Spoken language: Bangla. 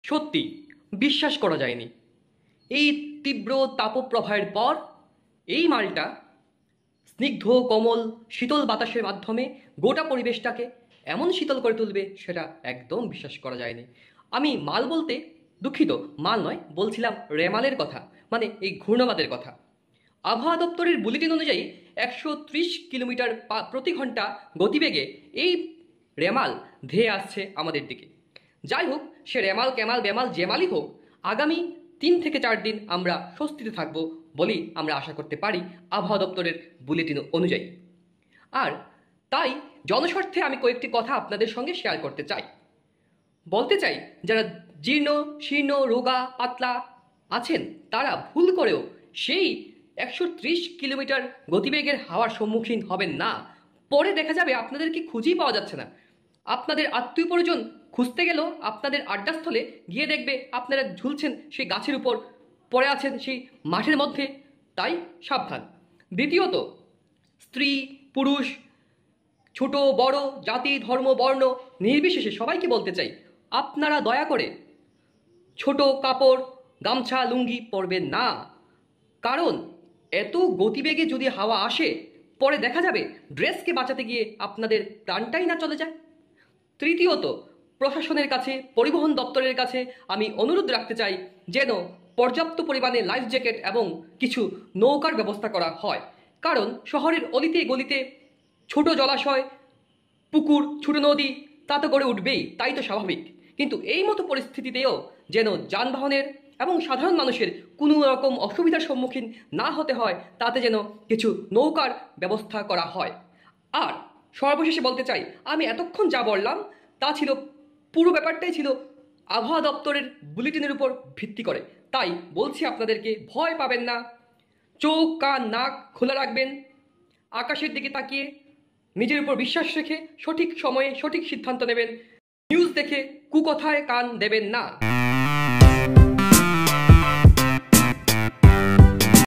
সত্যি বিশ্বাস করা যায়নি। এই তীব্র তাপপ্রবাহের পর এই মালটা স্নিগ্ধ কোমল শীতল বাতাসের মাধ্যমে গোটা পরিবেশটাকে এমন শীতল করে তুলবে সেটা একদম বিশ্বাস করা যায়নি। আমি মাল বলতে দুঃখিত, মাল নয়, বলছিলাম রেমালের কথা, মানে এই ঘূর্ণবাদের কথা। আবহাওয়া দপ্তরের বুলেটিন অনুযায়ী 130 কিলোমিটার প্রতি ঘন্টা গতিবেগে এই রেমাল ধেয়ে আসছে আমাদের দিকে। যাই হোক, সে রেমাল ক্যামাল বেমাল জেমালই হোক, আগামী 3 থেকে 4 দিন আমরা স্বস্তিতে থাকবো বলেই আমরা আশা করতে পারি আবহাওয়া দপ্তরের বুলেটিন অনুযায়ী। আর তাই জনস্বার্থে আমি কয়েকটি কথা আপনাদের সঙ্গে শেয়ার করতে চাই। বলতে চাই, যারা জীর্ণ শীর্ণ রোগা পাতলা আছেন তারা ভুল করেও সেই 130 কিলোমিটার গতিবেগের হাওয়ার সম্মুখীন হবেন না। পরে দেখা যাবে আপনাদেরকে খুঁজেই পাওয়া যাচ্ছে না। আপনাদের আত্মীয় পরিজন খুঁজতে গেলেও আপনাদের আড্ডাস্থলে গিয়ে দেখবে আপনারা ঝুলছেন সেই গাছের উপর, পড়ে আছেন সেই মাঠের মধ্যে। তাই সাবধান। দ্বিতীয়ত, স্ত্রী পুরুষ ছোট বড় জাতি ধর্ম বর্ণ নির্বিশেষে সবাইকে বলতে চাই, আপনারা দয়া করে ছোট কাপড় গামছা লুঙ্গি পরবেন না। কারণ এত গতিবেগে যদি হাওয়া আসে, পরে দেখা যাবে ড্রেসকে বাঁচাতে গিয়ে আপনাদের প্রাণটাই না চলে যায়। তৃতীয়ত, প্রশাসনের কাছে পরিবহন দপ্তরের কাছে আমি অনুরোধ রাখতে চাই যেন পর্যাপ্ত পরিমাণে লাইফ জ্যাকেট এবং কিছু নৌকার ব্যবস্থা করা হয়। কারণ শহরের অলিতে গলিতে ছোট জলাশয় পুকুর ছোট নদী তা তো গড়ে উঠবেই, তাই তো স্বাভাবিক। কিন্তু এই মতো পরিস্থিতিতেও যেন যানবাহনের এবং সাধারণ মানুষের কোনো রকম অসুবিধার সম্মুখীন না হতে হয়, তাতে যেন কিছু নৌকার ব্যবস্থা করা হয়। আর সর্বশেষে বলতে চাই, আমি এতক্ষণ যা বললাম তা ছিল, পুরো ব্যাপারটাই ছিল আবহাওয়া দপ্তরের বুলেটিনের উপর ভিত্তি করে। তাই বলছি আপনাদেরকে, ভয় পাবেন না, চোখ কান নাক খোলা রাখবেন, আকাশের দিকে তাকিয়ে নিজের উপর বিশ্বাস রেখে সঠিক সময়ে সঠিক সিদ্ধান্ত নেবেন। নিউজ দেখে কুকথায় কান দেবেন না।